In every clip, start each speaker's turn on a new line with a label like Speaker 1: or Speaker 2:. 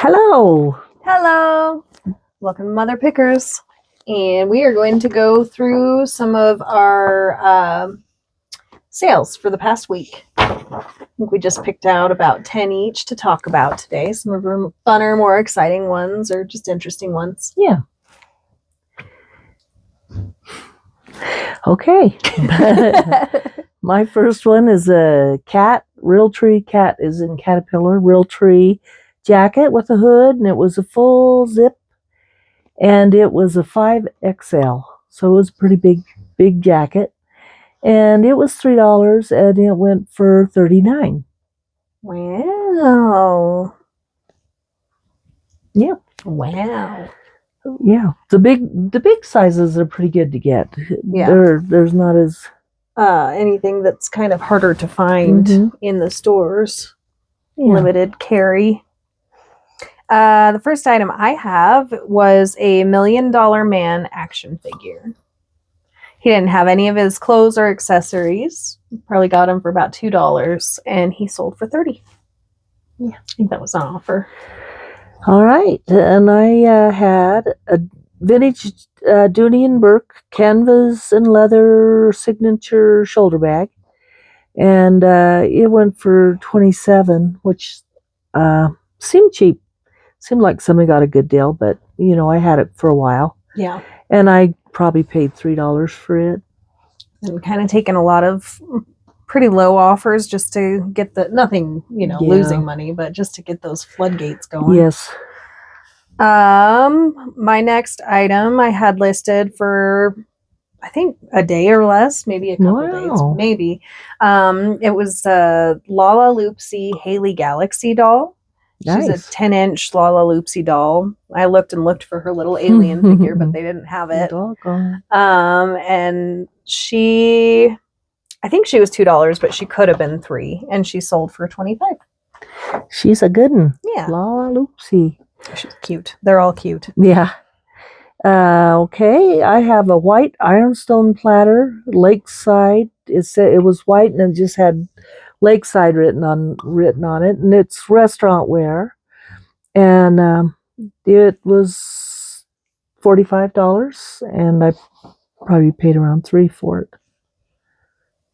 Speaker 1: Hello.
Speaker 2: Hello. Welcome to Mother Pickers. And we are going to go through some of our sales for the past week. I think we just picked out about 10 each to talk about today. Some of them funner, more exciting ones or just interesting ones.
Speaker 1: Yeah. Okay. My first one is a cat. Realtree cat is in Caterpillar. Realtree jacket with a hood, and it was a full zip, and it was a 5XL. So it was a pretty big jacket. And it was $3, and it went for $39.
Speaker 2: Wow.
Speaker 1: Yeah.
Speaker 2: Wow.
Speaker 1: Yeah. The big sizes are pretty good to get.
Speaker 2: Yeah.
Speaker 1: There's not as
Speaker 2: anything that's kind of harder to find in the stores. Yeah. Limited carry. The first item I have was a $1 Million Man action figure. He didn't have any of his clothes or accessories. Probably got him for about $2, and he sold for $30. Yeah, I think that was an offer.
Speaker 1: All right, and I had a vintage Dooney and Burke canvas and leather signature shoulder bag, and it went for $27, which seemed cheap. Seemed like somebody got a good deal, but I had it for a while.
Speaker 2: Yeah,
Speaker 1: and I probably paid $3 for it.
Speaker 2: And kind of taken a lot of pretty low offers just to get nothing, losing money, but just to get those floodgates going.
Speaker 1: Yes.
Speaker 2: My next item I had listed for, I think, a day or less, maybe a couple days, maybe. It was a Lala Loopsy Haley Galaxy doll.
Speaker 1: Nice.
Speaker 2: She's a 10-inch Lala Loopsy doll. I looked and looked for her little alien figure, but they didn't have it. And I think she was $2, but she could have been $3, and she sold for $25.
Speaker 1: She's a good one.
Speaker 2: Yeah.
Speaker 1: Lala Loopsy.
Speaker 2: She's cute. They're all cute.
Speaker 1: Yeah. Okay, I have a white ironstone platter, Lakeside. It was white and it just had Lakeside written on it, and it's restaurant wear, and it was $45, and I probably paid around $3 for it.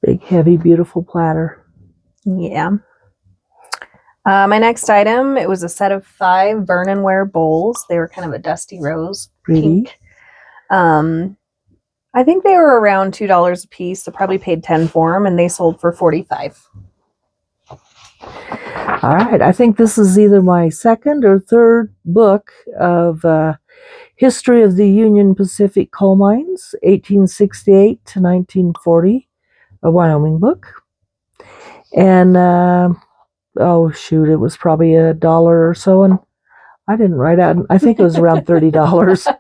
Speaker 1: Big, heavy, beautiful platter.
Speaker 2: Yeah. My next item, it was a set of 5 burn and wear bowls. They were kind of a dusty rose pink. I think they were around $2 a piece, so probably paid $10 for them, and they sold for $45.
Speaker 1: All right, I think this is either my second or third book of History of the Union Pacific Coal Mines, 1868 to 1940, a Wyoming book. And oh shoot, it was probably $1 or so, and I didn't write out. I think it was around $30,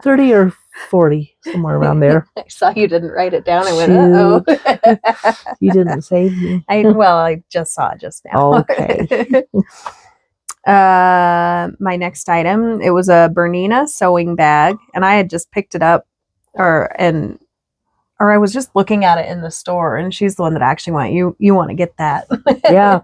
Speaker 1: 30 or 40, somewhere around there.
Speaker 2: I saw you didn't write it down. I went, uh-oh.
Speaker 1: You didn't save me.
Speaker 2: I just saw it just now.
Speaker 1: Okay.
Speaker 2: My next item, it was a Bernina sewing bag, and I had just picked it up, or I was just looking at it in the store, and she's the one that actually went, you want to get that.
Speaker 1: Yeah,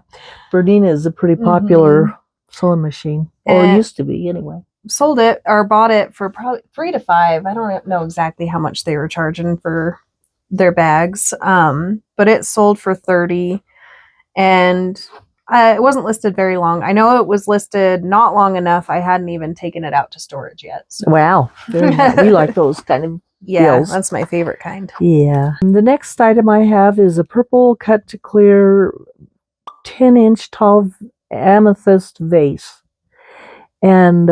Speaker 1: Bernina is a pretty popular sewing machine, or used to be anyway.
Speaker 2: Sold it or bought it for probably $3 to $5. I don't know exactly how much they were charging for their bags, but it sold for $30, and it wasn't listed very long. I know it was listed not long enough. I hadn't even taken it out to storage yet. So.
Speaker 1: Wow, we like those kind of deals.
Speaker 2: That's my favorite kind.
Speaker 1: Yeah. And the next item I have is a purple cut to clear 10-inch tall amethyst vase. And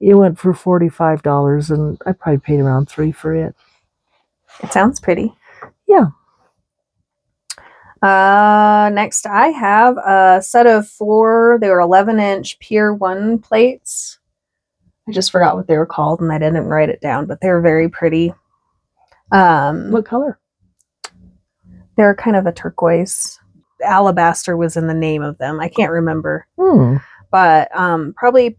Speaker 1: it went for $45, and I probably paid around $3 for it.
Speaker 2: It sounds pretty.
Speaker 1: Yeah.
Speaker 2: Next, I have a set of 4. They were 11-inch Pier 1 plates. I just forgot what they were called, and I didn't write it down, but they were very pretty.
Speaker 1: What color?
Speaker 2: They're kind of a turquoise. Alabaster was in the name of them. I can't remember. But probably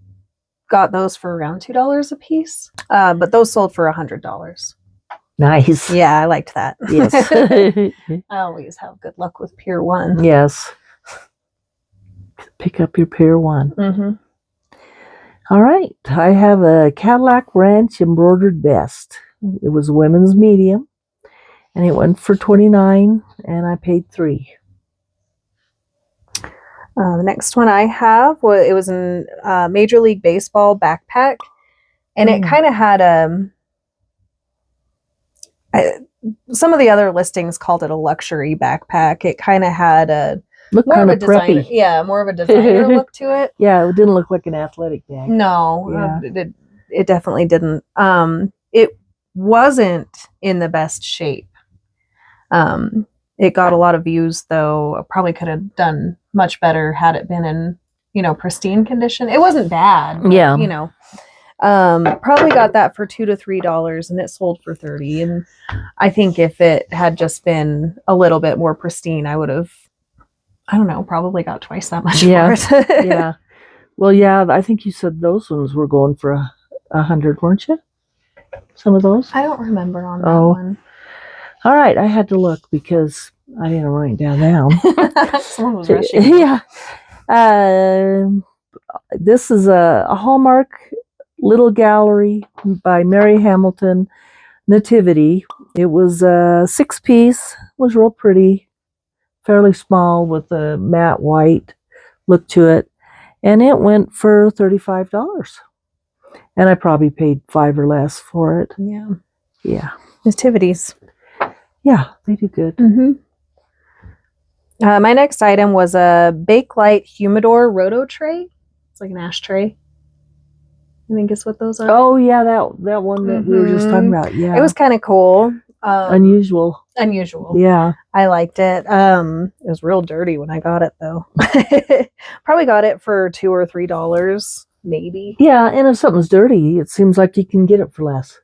Speaker 2: got those for around $2 a piece. But those sold for $100.
Speaker 1: Nice.
Speaker 2: Yeah, I liked that.
Speaker 1: Yes.
Speaker 2: I always have good luck with Pier 1.
Speaker 1: Yes. Pick up your Pier 1. All right. I have a Cadillac Ranch embroidered vest. It was women's medium, and it went for $29, and I paid $3.
Speaker 2: The next one I have was in Major League Baseball backpack, and it kind of had some of the other listings called it a luxury backpack. It kind of had a
Speaker 1: Looked
Speaker 2: more of
Speaker 1: kind
Speaker 2: a
Speaker 1: of
Speaker 2: designer,
Speaker 1: preppy.
Speaker 2: more of a designer look to it.
Speaker 1: Yeah, it didn't look like an athletic bag.
Speaker 2: No, it definitely didn't. It wasn't in the best shape. It got a lot of views, though. I probably could have done much better had it been in, pristine condition. It wasn't bad. But,
Speaker 1: Yeah.
Speaker 2: Probably got that for $2 to $3, and it sold for $30. And I think if it had just been a little bit more pristine, I would have, I don't know, probably got twice that much for it.
Speaker 1: Yeah. Well, yeah, I think you said those ones were going for $100, weren't you? Some of those?
Speaker 2: I don't remember on that one.
Speaker 1: All right, I had to look because I didn't write it down.
Speaker 2: Someone was rushing.
Speaker 1: Yeah. This is a Hallmark Little Gallery by Mary Hamilton Nativity. It was a 6-piece, was real pretty, fairly small with a matte white look to it, and it went for $35. And I probably paid $5 or less for it. Yeah.
Speaker 2: Nativities.
Speaker 1: Yeah, they do good.
Speaker 2: Mm-hmm. My next item was a Bakelite Humidor Roto tray. It's like an ashtray. I think is what those are.
Speaker 1: Oh yeah, that one that we were just talking about. Yeah,
Speaker 2: it was kind of cool.
Speaker 1: Unusual. Yeah,
Speaker 2: I liked it. It was real dirty when I got it, though. Probably got it for $2 or $3, maybe.
Speaker 1: Yeah, and if something's dirty, it seems like you can get it for less.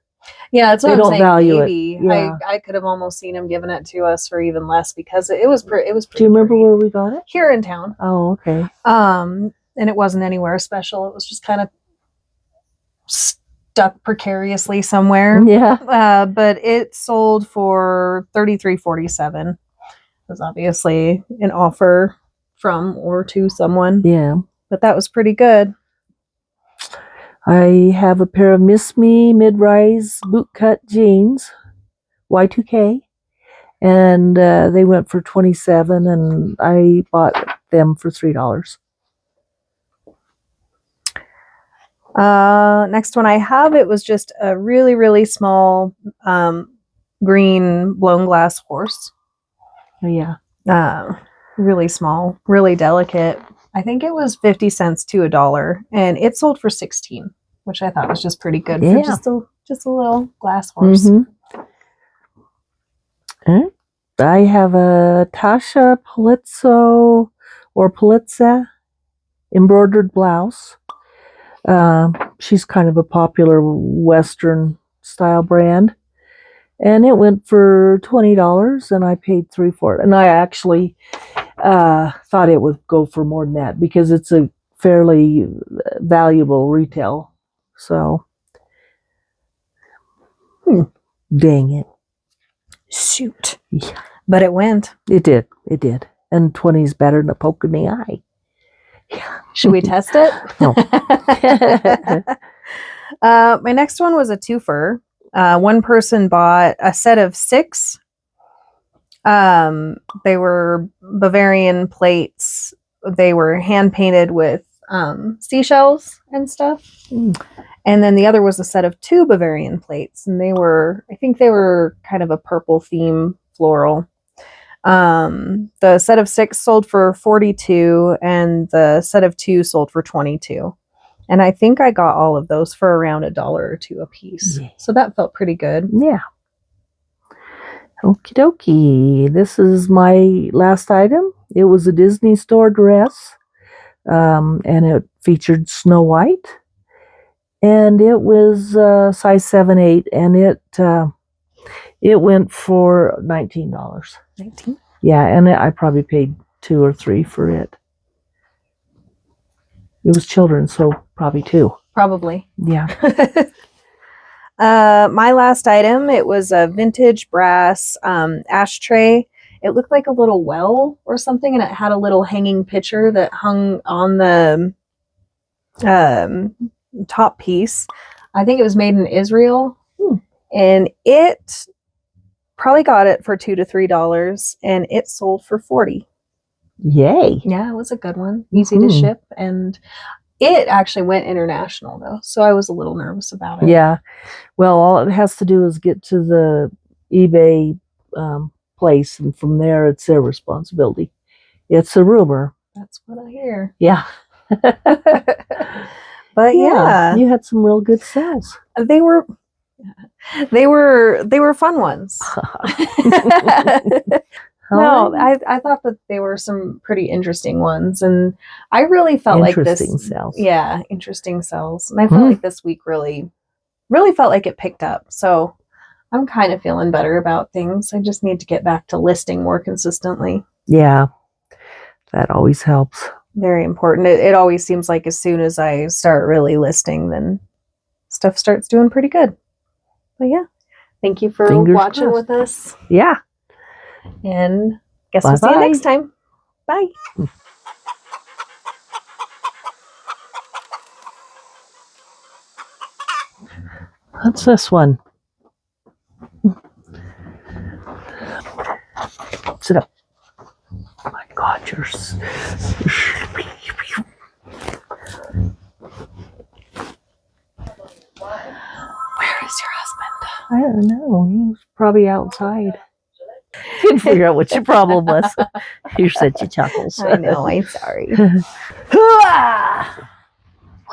Speaker 2: Yeah, that's what
Speaker 1: they
Speaker 2: I'm
Speaker 1: don't
Speaker 2: saying.
Speaker 1: Value
Speaker 2: maybe
Speaker 1: it. Yeah.
Speaker 2: I could have almost seen him giving it to us for even less because it was pretty.
Speaker 1: Do you remember where we got it?
Speaker 2: Here in town.
Speaker 1: Oh, okay.
Speaker 2: And it wasn't anywhere special. It was just kind of stuck precariously somewhere.
Speaker 1: Yeah.
Speaker 2: But it sold for $33.47. It was obviously an offer from or to someone.
Speaker 1: Yeah.
Speaker 2: But that was pretty good.
Speaker 1: I have a pair of Miss Me mid-rise bootcut jeans, Y2K, and they went for $27, and I bought them for $3.
Speaker 2: Next one I have, it was just a really, really small green blown glass horse.
Speaker 1: Oh, yeah.
Speaker 2: Really small, really delicate. I think it was 50 cents to $1, and it sold for $16, which I thought was just pretty good for just a little glass horse.
Speaker 1: Mm-hmm. I have a Tasha Polizzo or Polizza embroidered blouse. She's kind of a popular Western style brand, and it went for $20, and I paid $3 for it. And I actually thought it would go for more than that because it's a fairly valuable retail. So, dang it.
Speaker 2: Shoot.
Speaker 1: Yeah.
Speaker 2: But it went.
Speaker 1: It did. And 20 is better than a poke in the eye. Yeah.
Speaker 2: Should we test it?
Speaker 1: No.
Speaker 2: My next one was a twofer. One person bought a set of 6. They were Bavarian plates. They were hand painted with seashells and stuff. And then the other was a set of 2 Bavarian plates, and I think they were kind of a purple theme floral. The set of 6 sold for $42, and the set of 2 sold for $22. And I think I got all of those for around $1 or $2 a piece. Yeah. So that felt pretty good.
Speaker 1: Yeah. Okie dokie. This is my last item. It was a Disney store dress, and it featured Snow White. And it was size 7/8, and it went for $19.
Speaker 2: 19?
Speaker 1: Yeah, and I probably paid $2 or $3 for it. It was children, so probably $2.
Speaker 2: Probably.
Speaker 1: Yeah.
Speaker 2: My last item, it was a vintage brass ashtray. It looked like a little well or something, and it had a little hanging pitcher that hung on the top piece. I think it was made in Israel,
Speaker 1: Hmm.
Speaker 2: and it probably got it for $2 to $3, and it sold for 40.
Speaker 1: Yay.
Speaker 2: Yeah, it was a good one. Easy to ship, and it actually went international though, so I was a little nervous about it.
Speaker 1: Yeah. Well, all it has to do is get to the eBay place, and from there it's their responsibility. It's a rumor.
Speaker 2: That's what I hear.
Speaker 1: Yeah.
Speaker 2: But yeah,
Speaker 1: you had some real good sales.
Speaker 2: they were fun ones. No, I thought that they were some pretty interesting ones, and I really felt like this.
Speaker 1: Interesting sales.
Speaker 2: Yeah, interesting sales, and I felt like this week really felt like it picked up. So I'm kind of feeling better about things. I just need to get back to listing more consistently.
Speaker 1: Yeah, that always helps.
Speaker 2: Very important. It always seems like as soon as I start really listing, then stuff starts doing pretty good. But yeah, thank you for watching with us.
Speaker 1: Yeah.
Speaker 2: And guess we'll see you next time. Bye.
Speaker 1: What's this one? Sit up. Oh my God, you're
Speaker 2: Where is your husband?
Speaker 1: I don't know. He's probably outside. Couldn't figure out what your problem was. You're such a chuckles.
Speaker 2: I know. I'm sorry.